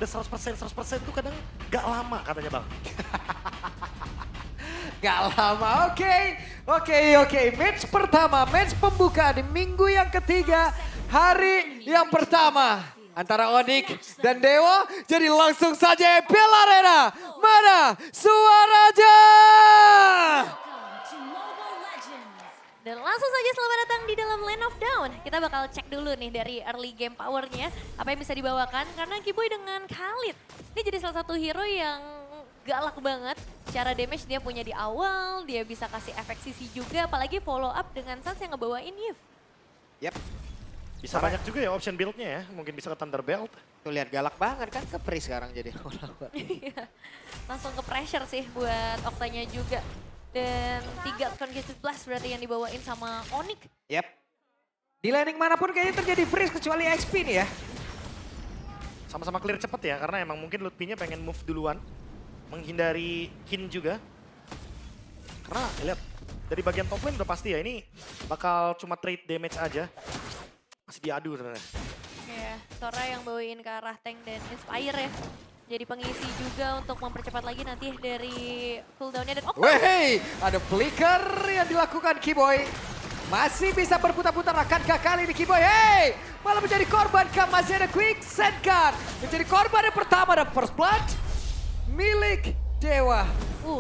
udah 100% itu kadang gak lama katanya Bang. Gak lama, oke. Match pertama, match pembuka di minggu yang ketiga, hari yang pertama. Antara Onyx dan Dewa, jadi langsung saja Bell Arena. Mana suaranya? Dan langsung saja selamat datang di dalam Land of Dawn. Kita bakal cek dulu nih dari early game powernya, apa yang bisa dibawakan. Karena Kiboy dengan Khalid, ini jadi salah satu hero yang galak banget. Secara damage dia punya di awal, dia bisa kasih efek CC juga, apalagi follow up dengan Sans yang ngebawain Yves. Yap, Bisa banyak juga ya option build-nya ya, mungkin bisa ke Thunderbelt. tuh lihat galak banget kan ke Pri sekarang jadi. Iya, langsung ke pressure sih buat Oktanya juga. Dan 3 consecutive blast berarti yang dibawain sama Onyx. Yap. Di landing manapun kayaknya terjadi freeze kecuali XP nih ya. Sama-sama clear cepet ya, karena emang mungkin Lutfi-nya pengen move duluan. Menghindari Kin juga. Karena lihat, dari bagian top lane udah pasti ya, ini bakal cuma trade damage aja. Masih diadu sebenarnya. Ya, Sora yang bawain ke arah tank dan Inspire ya. Jadi pengisi juga untuk mempercepat lagi nanti dari cooldown-nya dan Weh, ada flicker yang dilakukan Kiboy. Masih bisa berputar-putar, akankah kali ini Kiboy? Hey, malah menjadi korban kah? Masih ada quick send card. Menjadi korban yang pertama dan first blood milik Dewa.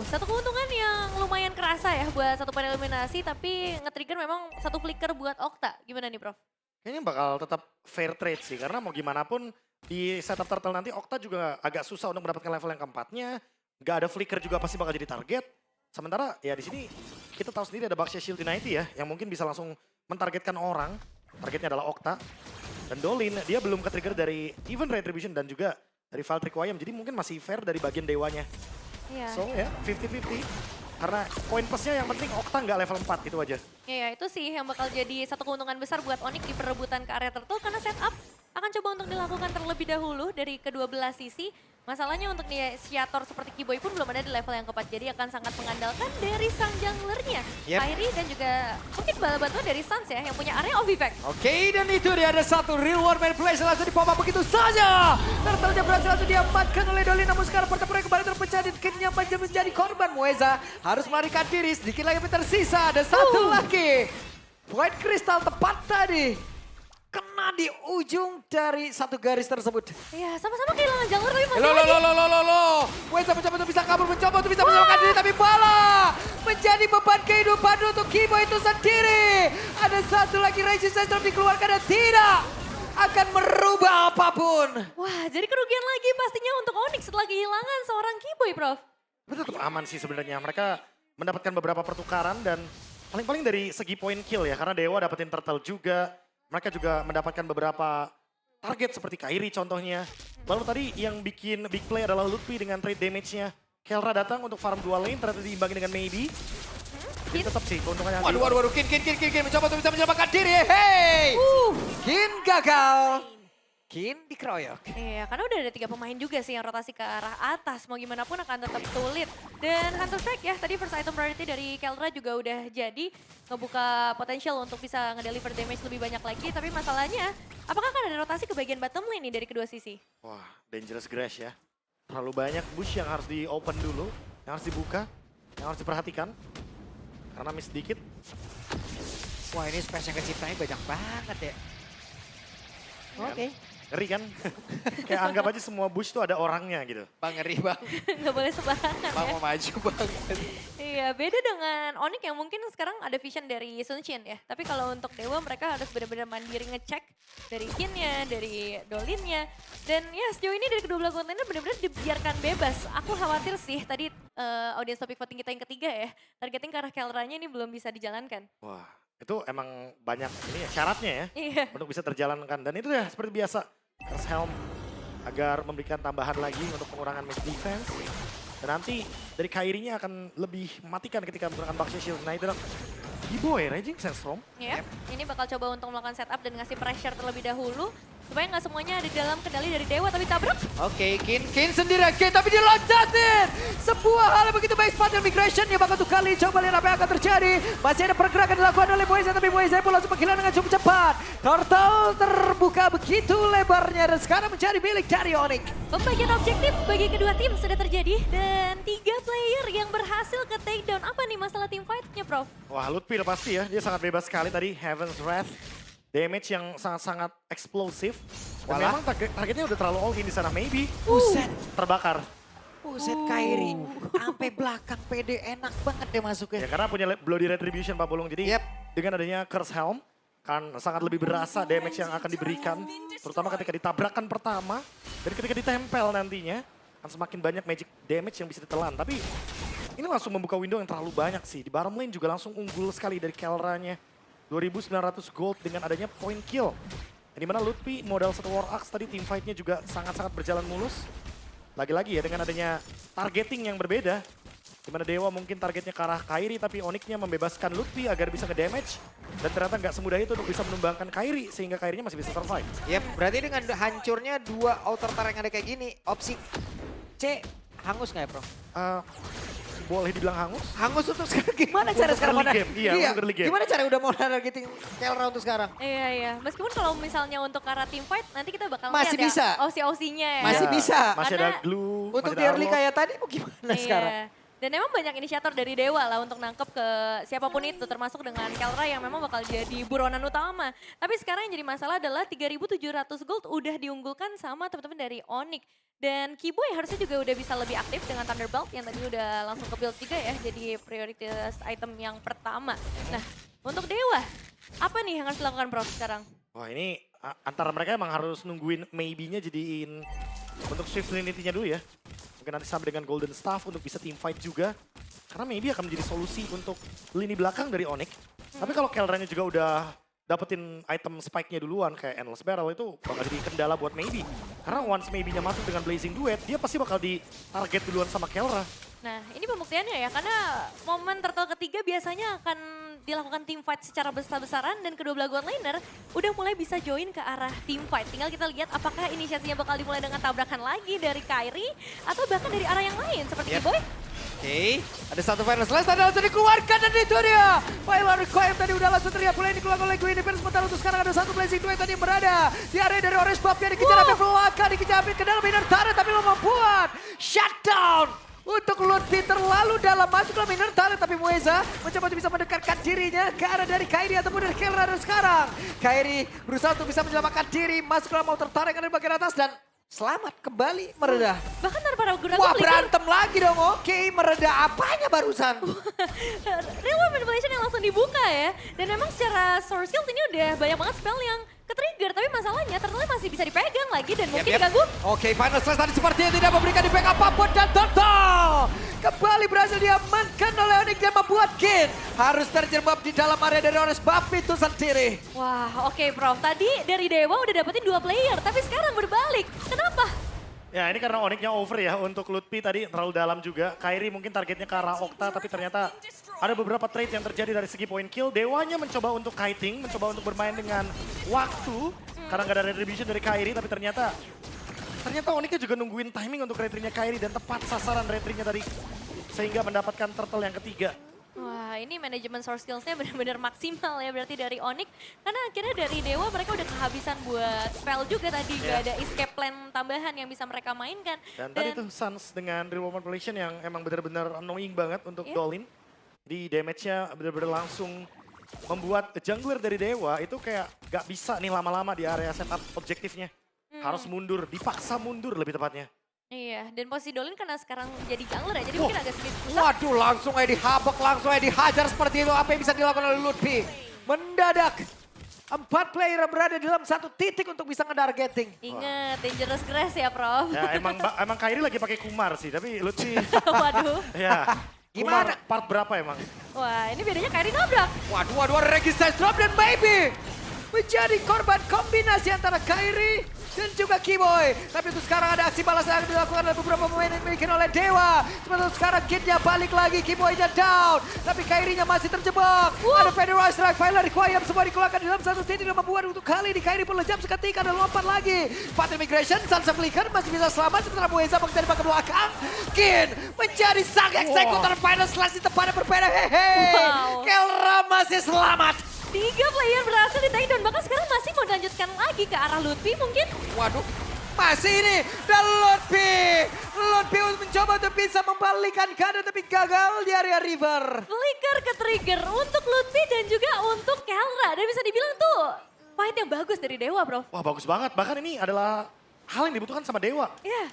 satu keuntungan yang lumayan kerasa ya buat satu pan eliminasi, tapi nge-trigger memang satu flicker buat Okta. Gimana nih Prof? Kayaknya bakal tetap fair trade sih, karena mau gimana pun di setup turtle nanti Okta juga agak susah untuk mendapatkan level yang keempatnya. Gak ada flicker juga pasti bakal jadi target. Sementara ya di sini kita tahu sendiri ada Baxia Shield Unity ya, yang mungkin bisa langsung mentargetkan orang. Targetnya adalah Okta. Dan Dolin, dia belum ke-trigger dari even Retribution dan juga dari Valtryek YM. Jadi mungkin masih fair dari bagian dewanya. Iya. So ya, 50-50. Karena poin plusnya yang penting Okta nggak level 4 itu aja. Iya, itu sih yang bakal jadi satu keuntungan besar buat Onyx di perebutan ke area turtle karena setup akan coba untuk dilakukan terlebih dahulu dari kedua belah sisi. Masalahnya untuk inisiator seperti Kiboy pun belum ada di level yang keempat, jadi akan sangat mengandalkan dari sang junglernya. Yep. Kairi dan juga mungkin bala bantuan dari Sans ya yang punya area of effect. Oke, dan itu dia ada satu real war man flash langsung di pop up begitu saja. Turtle-nya berhasil langsung diamankan oleh Dolin, namun sekarang pertempuran kembali terpecah dan Kin-nya menjadi korban. Mueza harus melarikan diri, sedikit lagi tersisa, ada satu lagi. Void Crystal tepat tadi. Kena di ujung dari satu garis tersebut. Iya, sama-sama kehilangan jungler tapi masih Lo. lagi. Mueza mencoba untuk bisa kabur, mencoba untuk bisa menyelamatkan diri, tapi bala menjadi beban kehidupan untuk Kiboy itu sendiri. Ada satu lagi resistance yang dikeluarkan dan tidak akan merubah apapun. Wah, jadi kerugian lagi pastinya untuk Onyx setelah kehilangan seorang Kiboy, Prof. Tapi tetap aman sih sebenarnya. Mereka mendapatkan beberapa pertukaran dan paling-paling dari segi point kill ya. Karena Dewa dapetin turtle juga. Mereka juga mendapatkan beberapa target seperti Kairi contohnya. Lalu tadi yang bikin big play adalah Lutfi dengan trade damage-nya. Kelra datang untuk farm 2 lane, ternyata diimbangi dengan Maybe. Tapi tetap sih keuntungannya. Waduh, Kin mencoba untuk bisa menyelamatkan diri. Hey! Kin gagal. Kin dikeroyok. Iya, karena udah ada 3 pemain juga sih yang rotasi ke arah atas. Mau gimana pun akan tetap sulit. Dan Hunter Strike ya, tadi first item priority dari Kelra juga udah jadi. Ngebuka potensial untuk bisa ngedeliver damage lebih banyak lagi. Tapi masalahnya, apakah akan ada rotasi ke bagian bottom lane nih dari kedua sisi? Wah, dangerous grass ya. Terlalu banyak bush yang harus di open dulu. Yang harus dibuka, yang harus diperhatikan. Karena miss dikit. Wah, ini space yang keciptanya banyak banget ya. Oke. Ngeri kan? Kayak anggap aja semua bush tuh ada orangnya gitu. Bang, ngeri bang. Nggak boleh sembarangan Bang ya. mau maju banget. Iya, beda dengan Onyx yang mungkin sekarang ada vision dari Sunshin ya. Tapi kalau untuk Dewa mereka harus benar-benar mandiri ngecek dari Kin-nya, dari Dolin-nya. Dan ya sejauh ini dari kedua belah kontainer benar-benar dibiarkan bebas. Aku khawatir sih tadi audience topik voting kita yang ketiga ya. Targeting ke arah Kelranya ini belum bisa dijalankan. Wah, itu emang banyak ini ya, syaratnya ya. Iya. Untuk bisa terjalankan. Dan itu ya seperti biasa. Curse Helm agar memberikan tambahan lagi untuk pengurangan match defense. Dan nanti dari Kairinya akan lebih mematikan ketika menggunakan Baxia Shield. Nah itu adalah Kiboy, Raging Sandstorm. Yep. Ini bakal coba untuk melakukan setup dan ngasih pressure terlebih dahulu. Supaya nggak semuanya ada di dalam kendali dari Dewa tapi tabrak. Oke, Kin sendiri, Kin tapi diloncatin. Sebuah hal yang begitu baik, spot migration yang bakal tuh kali. Coba lihat apa yang akan terjadi. Masih ada pergerakan dilakukan oleh Moeza, tapi Moeza pun langsung menghilang dengan cukup cepat. Turtle terbuka begitu lebarnya dan sekarang menjadi milik dari Onyx. Pembagian objektif bagi kedua tim sudah terjadi dan 3 player yang berhasil ke takedown. Apa nih masalah team fight-nya, Prof? Wah, Lutfi udah pasti ya, dia sangat bebas sekali tadi. Heaven's Wrath, damage yang sangat-sangat eksplosif. Dan Walah. memang targetnya udah terlalu all in di sana, maybe. Buset. Terbakar. Buset Kairi. Sampai belakang PD enak banget deh masuknya. Ya karena punya Bloody Retribution Pak Bolong, jadi Yep. dengan adanya Curse Helm, kan sangat lebih berasa damage yang akan diberikan. Terutama ketika ditabrakan pertama, dan ketika ditempel nantinya, akan semakin banyak magic damage yang bisa ditelan. Tapi ini langsung membuka window yang terlalu banyak sih. Di bottom lane juga langsung unggul sekali dari Kelranya. 2.900 gold dengan adanya point kill. Dimana Lutfi modal satu War Axe tadi team fight-nya juga sangat-sangat berjalan mulus. Lagi-lagi ya dengan adanya targeting yang berbeda. Dimana Dewa mungkin targetnya ke arah Kairi tapi Onyx-nya membebaskan Lutfi agar bisa nge-damage. Dan ternyata nggak semudah itu untuk bisa menumbangkan Kairi sehingga Kairinya masih bisa survive. Yep, berarti dengan hancurnya 2 outer turret yang ada kayak gini, opsi C hangus nggak ya, Bro? Boleh dibilang hangus? Hangus untuk sekarang gimana cara Untuk sekarang early mana? game, iya, untuk early game. Gimana cara udah mau targeting Kelra untuk sekarang? Iya, iya. Meskipun kalau misalnya untuk arah team fight, nanti kita bakal Masih lihat bisa. ya OC-OC-nya ya. Masih Ya, bisa. Masih ada Karena glue, Untuk masih di ada early Arlong. kayak tadi mau gimana sekarang? Iya. Dan emang banyak inisiator dari Dewa lah untuk nangkep ke siapapun itu, termasuk dengan Kelra yang memang bakal jadi buronan utama. Tapi sekarang yang jadi masalah adalah 3.700 gold udah diunggulkan sama teman-teman dari Onyx. Dan Kiboy harusnya juga udah bisa lebih aktif dengan Thunderbolt yang tadi udah langsung ke build juga ya, jadi prioritas item yang pertama. Nah, untuk Dewa, apa nih yang harus dilakukan Prof sekarang? Wah ini antara mereka emang harus nungguin maybe-nya jadiin untuk Swift Trinity-nya dulu ya. Mungkin nanti sama dengan Golden Staff untuk bisa team fight juga. Karena maybe akan menjadi solusi untuk lini belakang dari Onyx. Tapi kalau Kelranya juga udah dapetin item spike-nya duluan kayak Endless Barrel itu bakal jadi kendala buat maybe. Karena once maybe-nya masuk dengan Blazing Duet, dia pasti bakal di target duluan sama Kelra. Nah, ini pembuktiannya ya, karena momen turtle ketiga biasanya akan dilakukan team fight secara besar-besaran dan kedua belah god laner udah mulai bisa join ke arah team fight. Tinggal kita lihat apakah inisiasinya bakal dimulai dengan tabrakan lagi dari Kairi atau bahkan dari arah yang lain seperti Kiboy. Oke, ada satu final slash tadi langsung dikeluarkan dan itu dia. Final requiem tadi udah langsung terlihat mulai dikeluarkan oleh Green Defense. Sementara untuk sekarang ada satu Blazing Duet tadi yang berada di area dari Orange Buff yang dikejar sampai belakang, dikejar ke dalam inner turret tapi lo membuat shutdown. Untuk Lutfi terlalu dalam masuk ke inner turret tapi Moeza mencoba untuk bisa mendekatkan dirinya ke arah dari Kairi ataupun dari Kelra dan sekarang. Kairi berusaha untuk bisa menyelamatkan diri, masuk ke dalam outer turret yang ada di bagian atas dan selamat kembali meredah. Bahkan tanpa ragu-ragu Wah flicker. berantem lagi dong, oke meredah apanya barusan? Real World Manipulation yang langsung dibuka ya. Dan memang secara source skill ini udah banyak banget spell yang ke-trigger. Tapi masalahnya turtle masih bisa dipegang lagi dan mungkin diganggu. Oke, final slash tadi sepertinya tidak memberikan impact apapun dan total. Kembali berhasil diamankan oleh Onyx dan membuat Kin harus terjerembab di dalam area dari Orange Buff itu sendiri. Wah, oke Prof. Tadi dari Dewa udah dapetin 2 player, tapi sekarang berbalik. Kenapa? Ya ini karena Onyx-nya over ya untuk Lutfi tadi terlalu dalam juga. Kairi mungkin targetnya ke arah Okta tapi ternyata ada beberapa trade yang terjadi dari segi point kill. Dewanya mencoba untuk kiting, mencoba untuk bermain dengan waktu. Karena nggak ada retribution dari Kairi tapi ternyata Onyx-nya juga nungguin timing untuk retry-nya Kairi dan tepat sasaran retry-nya tadi. Sehingga mendapatkan turtle yang ketiga. Wah, ini manajemen source skills-nya benar-benar maksimal ya berarti dari Onyx. Karena akhirnya dari Dewa mereka udah kehabisan buat spell juga tadi. Gak ada escape plan tambahan yang bisa mereka mainkan. Dan tadi tuh Suns dengan Real World Manipulation yang emang benar-benar annoying banget untuk Iya. Dolin. Di damage-nya benar-benar langsung membuat jungler dari Dewa itu kayak gak bisa nih lama-lama di area setup objektifnya. Harus mundur, dipaksa mundur lebih tepatnya. Iya, dan posisi Dolin karena sekarang jadi jungler ya, jadi mungkin agak sedikit susah. Waduh, langsung aja dihabek, langsung aja dihajar seperti itu. Apa yang bisa dilakukan oleh Lutfi? Mendadak 4 player berada dalam satu titik untuk bisa ngedargeting. Ingat, dangerous grass ya Prof. Ya emang Kairi lagi pakai Kumar sih, tapi Lutfi Waduh. ya. Gimana? Kumar part berapa emang? Wah, ini bedanya Kairi nabrak. Waduh, resistance drop dan maybe menjadi korban kombinasi antara Kairi dan juga Keyboy. Tapi untuk sekarang ada aksi balas yang dilakukan oleh beberapa pemain yang dimiliki oleh Dewa. Sementara sekarang Kidnya balik lagi, Keyboy-nya down. Tapi Kairi-nya masih terjebak. Ada Federal Strike, Fire Requiem semua dikeluarkan di dalam satu titik dan membuat untuk kali ini Kairi pun lejam seketika dan lompat lagi. Path Immigration, Sunset Flicker masih bisa selamat. Sementara Mueza menjadi ke belakang. Kin menjadi sang eksekutor final slash di tempat yang berbeda. Hehe. Wow. Kelra masih selamat. 3 player berhasil di takedown, bahkan sekarang masih mau dilanjutkan lagi ke arah Lutfi mungkin. Waduh, masih ini. Dan Lutfi mencoba untuk bisa membalikkan keadaan tapi gagal di area river. Flicker ke trigger untuk Lutfi dan juga untuk Kelra. Dan bisa dibilang tuh fight yang bagus dari Dewa, bro. Wah bagus banget, bahkan ini adalah hal yang dibutuhkan sama Dewa. Iya.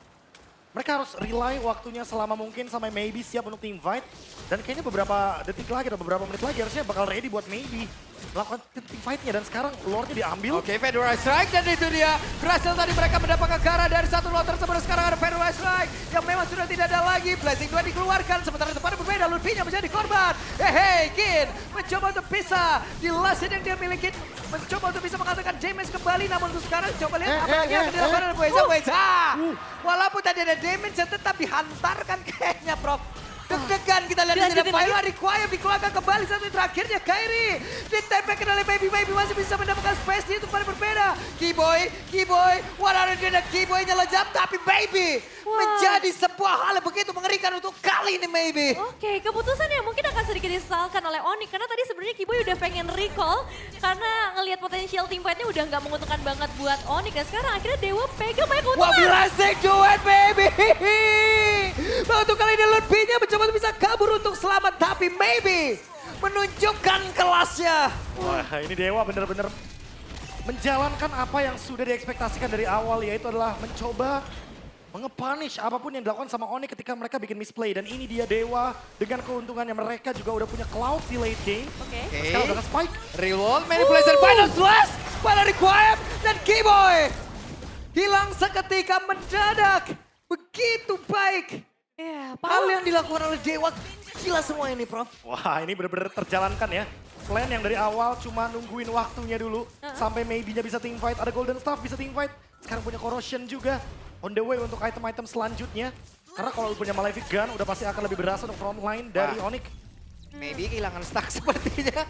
Mereka harus rely waktunya selama mungkin sampai maybe siap untuk team fight. Dan kayaknya beberapa detik lagi atau beberapa menit lagi harusnya bakal ready buat maybe melakukan team fight-nya. Dan sekarang Lord-nya diambil. Oke, Federal Strike dan itu dia. Berhasil tadi mereka mendapatkan Kara dari satu lot tersebut. Sekarang ada Federal Strike yang memang sudah tidak ada lagi. Blessing 2 dikeluarkan. Sementara di depan berbeda, Lutfi-nya menjadi korban. Hey, Kin mencoba untuk bisa di last hit yang dia miliki. Mencoba untuk bisa mengatakan damage kembali. Namun untuk sekarang coba lihat apa lagi yang akan dilakukan oleh Mueza. Walaupun tadi ada damage tetap dihantarkan kayaknya, Prof. Deg-degan kita lihat di sini. Fire Requiem dikeluarkan kembali satu terakhirnya Kairi. Ditempelkan oleh Baby masih bisa mendapatkan space itu pada berbeda. Keyboy, what are you doing? Keyboy-nya lejam tapi Baby menjadi sebuah hal yang begitu mengerikan untuk kali ini Baby. Oke, keputusan yang mungkin akan sedikit disesalkan oleh Onyx. Karena tadi sebenarnya Keyboy udah pengen recall. Karena ngelihat potensial team fight-nya udah nggak menguntungkan banget buat Onyx. Dan sekarang akhirnya Dewa pegang banyak keuntungan. Wah, blessing duet Baby. Untuk kali ini Lutfi-nya mencoba untuk bisa kabur untuk selamat. Tapi Maybe menunjukkan kelasnya. Wah ini Dewa bener-bener menjalankan apa yang sudah diekspektasikan dari awal. Yaitu adalah mencoba menge-punish apapun yang dilakukan sama Onyx ketika mereka bikin misplay. Dan ini dia Dewa dengan keuntungannya mereka juga udah punya Cloud di late game. Oke. Sekarang udah nge-spike. Reload, manipulation, final slash. Pada Requiem dan Keyboy. Hilang seketika mendadak. Begitu baik. Iya, Hal yang dilakukan oleh Dewa gila semua ini, Prof. Wah ini bener-bener terjalankan ya. Plan yang dari awal cuma nungguin waktunya dulu. Sampai maybe-nya bisa team fight. Ada Golden Staff bisa team fight. Sekarang punya Corrosion juga. On the way untuk item-item selanjutnya. Karena kalau punya Malefic Gun udah pasti akan lebih berasa untuk front line dari Onyx. Maybe kehilangan stack sepertinya.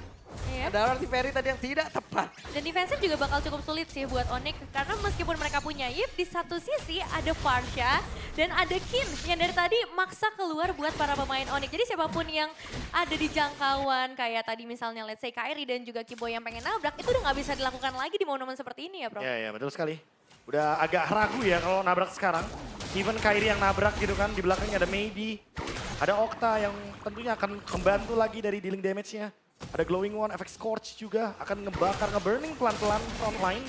Iya. Ada arti Ferry tadi yang tidak tepat. Dan defensif juga bakal cukup sulit sih buat Onyx. Karena meskipun mereka punya Yip, di satu sisi ada Farsha dan ada Kin yang dari tadi maksa keluar buat para pemain Onyx. Jadi siapapun yang ada di jangkauan kayak tadi misalnya let's say Kairi dan juga Keyboy yang pengen nabrak, itu udah nggak bisa dilakukan lagi di momen-momen seperti ini ya, bro. Ya betul sekali. Udah agak ragu ya kalau nabrak sekarang. Even Kairi yang nabrak gitu kan, di belakangnya ada Maybe. Ada Okta yang tentunya akan membantu lagi dari dealing damage-nya. Ada Glowing One, efek Scorch juga akan ngebakar, nge-burning pelan-pelan front line.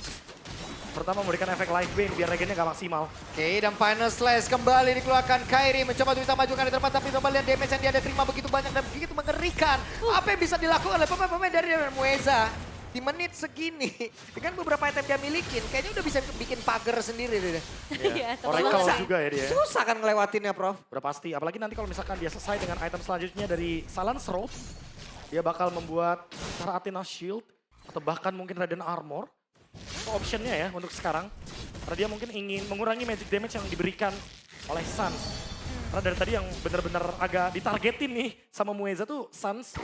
Pertama memberikan efek life bane biar regennya gak maksimal. Oke, dan final slash kembali dikeluarkan Kairi. Mencoba untuk bisa majukan di tempat, tapi kembali damage yang dia ada terima begitu banyak dan begitu mengerikan. Apa yang bisa dilakukan oleh pemain-pemain dari Mueza? Di menit segini, dengan beberapa item dia milikin, kayaknya udah bisa bikin pagar sendiri deh. Iya, Oracle susah. juga ya dia. Susah kan ngelewatinnya, Prof. Udah pasti, apalagi nanti kalau misalkan dia selesai dengan item selanjutnya dari Salan's Robe. Dia bakal membuat Tara Athena Shield atau bahkan mungkin Radiant Armor. Itu optionnya ya untuk sekarang. Karena dia mungkin ingin mengurangi magic damage yang diberikan oleh Suns. Karena dari tadi yang benar-benar agak ditargetin nih sama Mueza tuh Suns.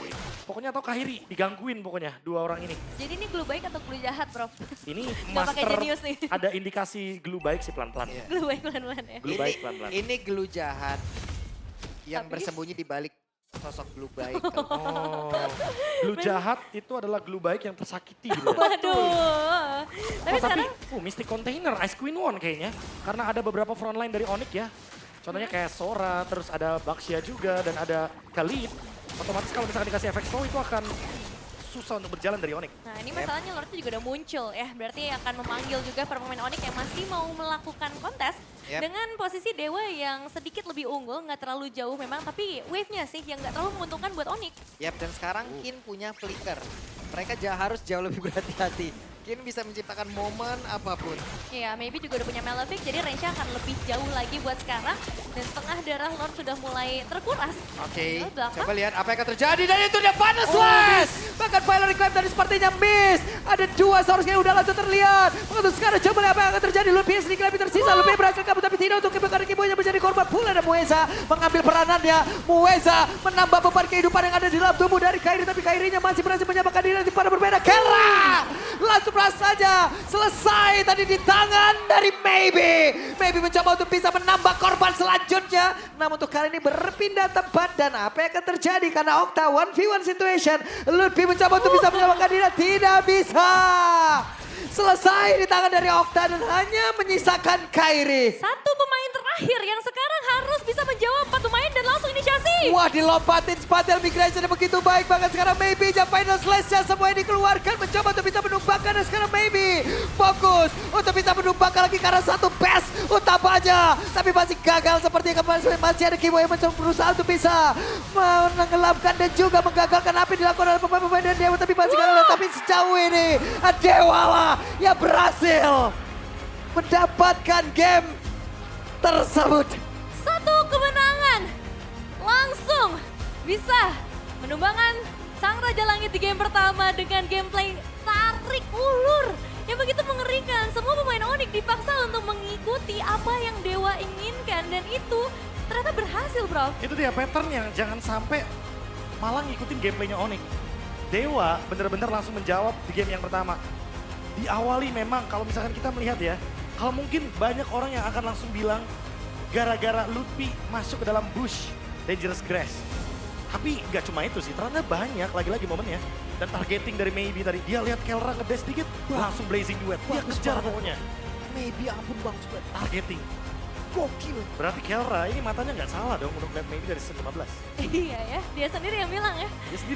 Pokoknya atau Kairi, digangguin pokoknya dua orang ini. Jadi ini glue baik atau glue jahat, Prof? Ini Nggak pakai master, jenius nih. ada indikasi glue baik sih pelan-pelan. Glue baik pelan-pelan ya. Glue baik pelan-pelan. Ini glue jahat yang Tapi- bersembunyi di balik sosok glue baik. Oh, glue jahat itu adalah glue baik yang tersakiti gitu ya. Waduh. Tapi Oh, tapi sekarang Mystic Container, Ice Queen One kayaknya. Karena ada beberapa frontline dari Onyx ya. Contohnya kayak Sora, terus ada Baxia juga, dan ada Khalid. Otomatis kalau misalkan dikasih efek slow itu akan susah untuk berjalan dari Onyx. Nah ini masalahnya Lordnya juga udah muncul ya. Berarti akan memanggil juga para pemain Onyx yang masih mau melakukan kontes. Yep. Dengan posisi Dewa yang sedikit lebih unggul, nggak terlalu jauh memang. Tapi wave-nya sih yang nggak terlalu menguntungkan buat Onyx. Yap, dan sekarang Kin punya flicker. Mereka harus jauh lebih berhati-hati. mungkin bisa menciptakan momen apapun. Iya, maybe juga udah punya Malefic, jadi range-nya akan lebih jauh lagi buat sekarang. Dan setengah darah Lord sudah mulai terkuras. Oke, Di belakang. coba lihat apa yang akan terjadi. Dan itu dia Final Slash. Bahkan Fire Reclaim tadi sepertinya miss. Ada dua seharusnya udah langsung terlihat. Untuk sekarang coba lihat apa yang akan terjadi. Lupius di lebih tersisa. Lupius berhasil kabur tapi tidak untuk kebakaran kibonya menjadi korban pula. Dan Mueza mengambil peranannya. Mueza menambah beban kehidupan yang ada di dalam tubuh dari Kairi. Tapi Kairinya masih berhasil menyamakan diri di pada berbeda. Kera! Langsung saja selesai tadi di tangan dari Maybe. Maybe mencoba untuk bisa menambah korban selanjutnya. Namun untuk kali ini berpindah tempat dan apa yang akan terjadi karena Okta 1v1 situation. Lutfi mencoba untuk bisa menyamakan diri, tidak bisa. Selesai di tangan dari Okta dan hanya menyisakan Kairi. Satu pemain terakhir yang sekarang harus bisa menjawab 4 pemain dan langsung inisiasi. Wah, dilompatin Spatel Migration begitu baik banget. Sekarang Maybe jam Final Slash-nya semuanya dikeluarkan. Mencoba untuk bisa menumbangkan dan sekarang Maybe fokus untuk bisa menumbangkan lagi karena satu best utamanya. Tapi masih gagal seperti kemarin. Masih ada Kimo yang mencoba berusaha untuk bisa menenggelamkan dan juga menggagalkan apa yang dilakukan oleh pemain-pemain dan Dewa. Tapi masih gagal. Tapi sejauh ini Dewa lah yang berhasil mendapatkan game tersebut. Satu kemenangan. Langsung bisa menumbangkan Sang Raja Langit di game pertama dengan gameplay tarik ulur yang begitu mengerikan. Semua pemain Onyx dipaksa untuk mengikuti apa yang Dewa inginkan dan itu ternyata berhasil, bro. Itu dia patternnya, jangan sampai malah ngikutin gameplaynya Onyx. Dewa bener-bener langsung menjawab di game yang pertama. Diawali memang kalau misalkan kita melihat ya, kalau mungkin banyak orang yang akan langsung bilang gara-gara Lutfi masuk ke dalam bush Dangerous Grass. Tapi nggak cuma itu sih, ternyata banyak lagi-lagi momennya. Dan targeting dari Maybe tadi, dia lihat Kelra ngedash dikit, langsung Blazing Duet. Dia Bagus kejar banget. pokoknya. Maybe ampun bagus banget. Targeting. Gokil. Berarti Kelra ini matanya nggak salah dong untuk lihat Maybe dari season 15. Iya ya, dia sendiri yang bilang ya. Dia sendiri